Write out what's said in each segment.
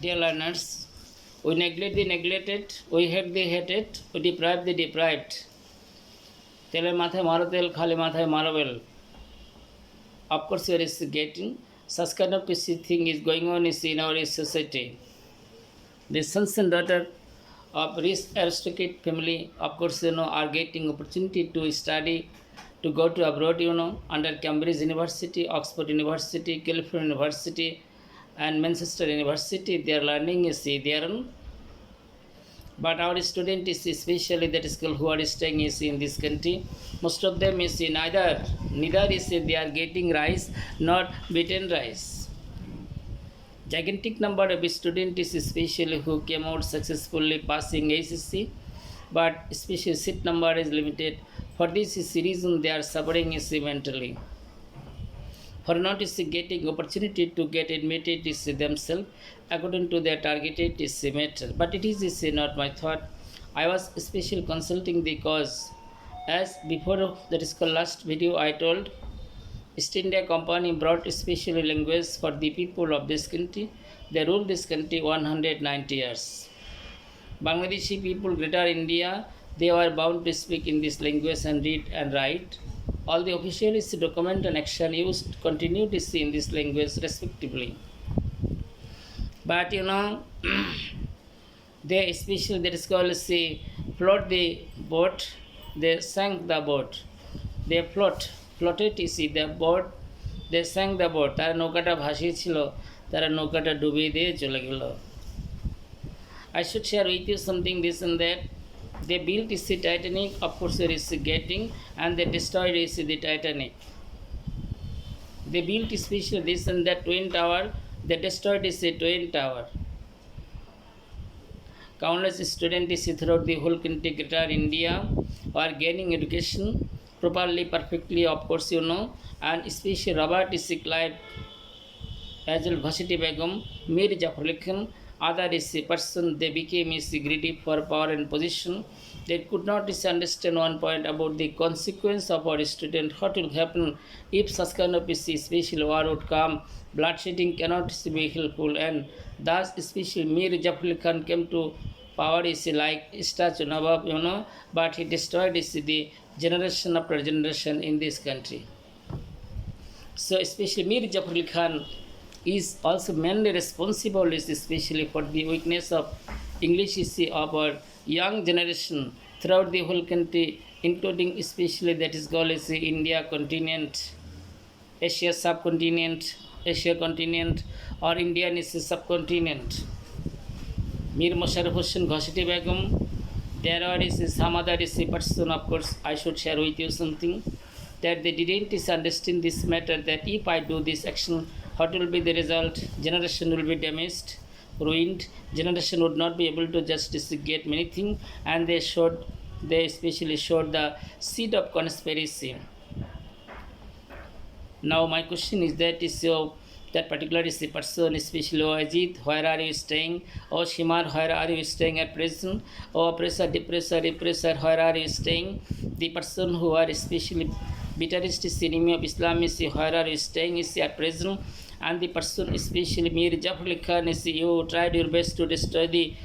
Dear learners, we neglect the neglected, we hate the hated, we deprive the deprived. তেলের মাথায় মারো তেল, খালি মাথায় মারো bell. Of course, we are getting such kind of thing is going on in our society. The sons and daughters of rich aristocratic family, of course, are getting opportunity to study, to go to abroad, under Cambridge University, Oxford University, California University, and Manchester University. They are learning their own. But our students, especially that school who are staying in this country, most of them is neither is they are getting rice, not beaten rice. Gigantic number of students, especially who came out successfully passing ACC, but especially seat number is limited. For this reason, they are suffering mentally. For not getting opportunity to get admitted themselves according to their targeted matter. But it is not my thought. I was especially consulting the cause. As before that is called last video, I told East India Company brought special language for the people of this country. They ruled this country 190 years. Bangladeshi people, Greater India, they were bound to speak in this language and read and write. All the officials document and action used continue to see in this language respectively. But they especially that is called float the boat, they sank the boat. They floated the boat, they sank the boat. তারা নৌকাটা ভাসিয়েছিল, তারা নৌকাটা ডুবিয়ে দিয়ে চলে গেল. I should share with you something this and that. They built the Titanic, of course there is getting, and they destroyed the Titanic. They built especially this and that Twin Tower, they destroyed the Twin Tower. Countless students throughout the whole country, Greater India, are gaining education properly, perfectly, of course and especially Robert Clive, as well Varsity Begum, Mir Jafar Ali Khan, other person, they became greedy for power and position. They could not understand one point about the consequence of our student, what will happen if such kind of special war would come. Bloodshedding cannot be helpful, and thus especially Mir Jafar Ali Khan came to power like statue Nawab, but he destroyed the generation after generation in this country. So especially Mir Jafar Ali Khan is also mainly responsible, especially for the weakness of English of our young generation throughout the whole country, including especially that is called India continent, Asia subcontinent, Asia continent, or Indian subcontinent. Mir Musharraf Hossain, Ghositi Begum, there are some other person, of course, I should share with you something, that they didn't understand this matter, that if I do this action, what will be the result? Generation will be damaged, ruined. Generation would not be able to just get many things, and they especially showed the seed of conspiracy. Now my question is that that particular person, especially Ajit, where are you staying? Oh Shimar, where are you staying at present? Oh oppressor, repressor, where are you staying? The person who are especially bitterest enemy of Islam is where are you staying at present? And the person especially Mir Jafar Ali Khan you tried your best to destroy the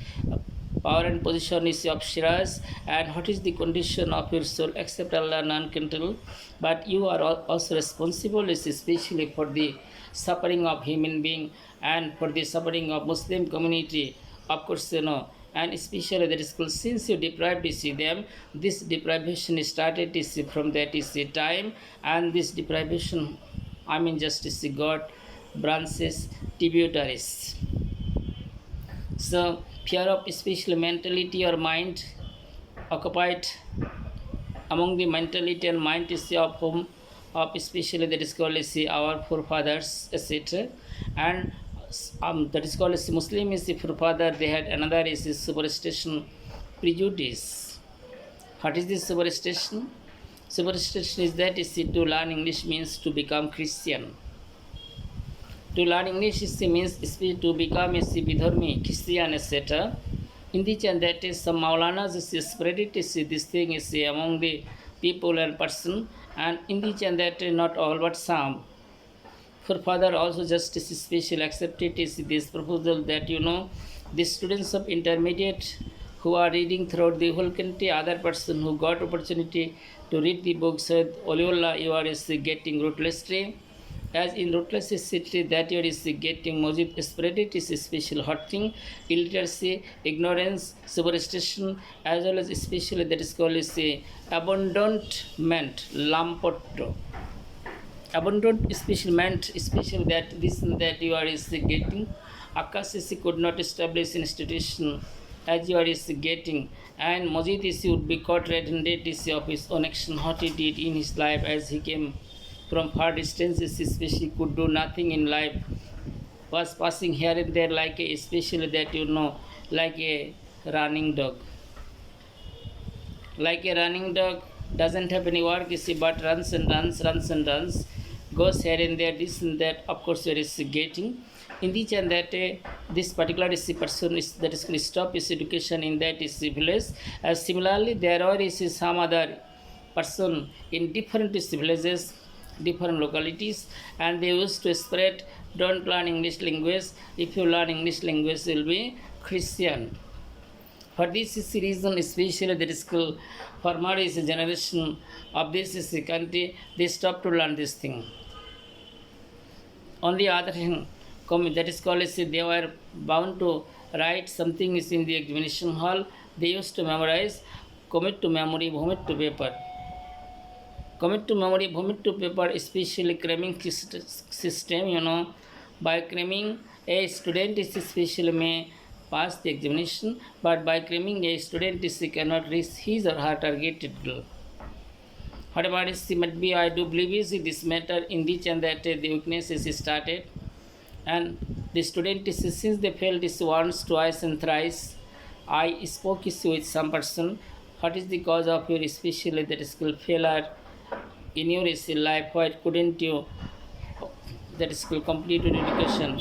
power and position of Shiraz, and what is the condition of your soul except Allah none can tell. But you are also responsible especially for the suffering of human being and for the suffering of Muslim community, of course and especially that is called, since you deprived them, this deprivation started from that time, and this deprivation just God branches tributaries. So fear of special mentality or mind occupied among the mentality and mind of whom, of especially that is called our forefathers, etc. And that is called Muslim forefather, they had another superstition, prejudice. What is this superstition? Superstition is that to learn English means to become Christian. To learn English means to become a Vidharmi, Christian, etc. In the and that is some Maulanas spread it this thing among the people and person, and in the and that not all but some. For further also justice special accepted is this proposal that the students of intermediate who are reading throughout the whole country, other person who got opportunity to read the books with Oliola, you are getting ruthlessly. As in ruthless city that year is getting Mojib spread it is a special hot thing, illiteracy, ignorance, superstition, as well as especially that is called is a abandonment, lampotto. Abundant especially meant especially that this and that you are is getting. Akasisi could not establish institution as you are is getting, and Mojid would be caught red-handed of his own action, what he did in his life as he came from far distances, especially could do nothing in life, was passing here and there like a, especially that like a running dog. Like a running dog doesn't have any work, you see, but runs and runs, runs and runs, goes here and there, this and that, of course, there is getting. In each and that, this particular person is that is going to stop his education in that is village. Similarly, there are is some other person in different villages, different localities, and they used to spread, don't learn English language. If you learn English language, you will be Christian. For this is the reason, especially the school former is a generation of this is the country, they stop to learn this thing. On the other hand, that is called as they were bound to write something is in the examination hall. They used to memorize, commit to memory, vomit to paper. Commit to memory, vomit to paper, especially cramming system, by cramming a student is especially may pass the examination, but by cramming a student is cannot reach his or her targeted goal. Whatever is might be, I do believe is this matter in which and that the weakness is started, and the student is since they failed this once, twice, and thrice. I spoke with some person. What is the cause of your especially that skill failure in your life? Why couldn't you that skill complete your education?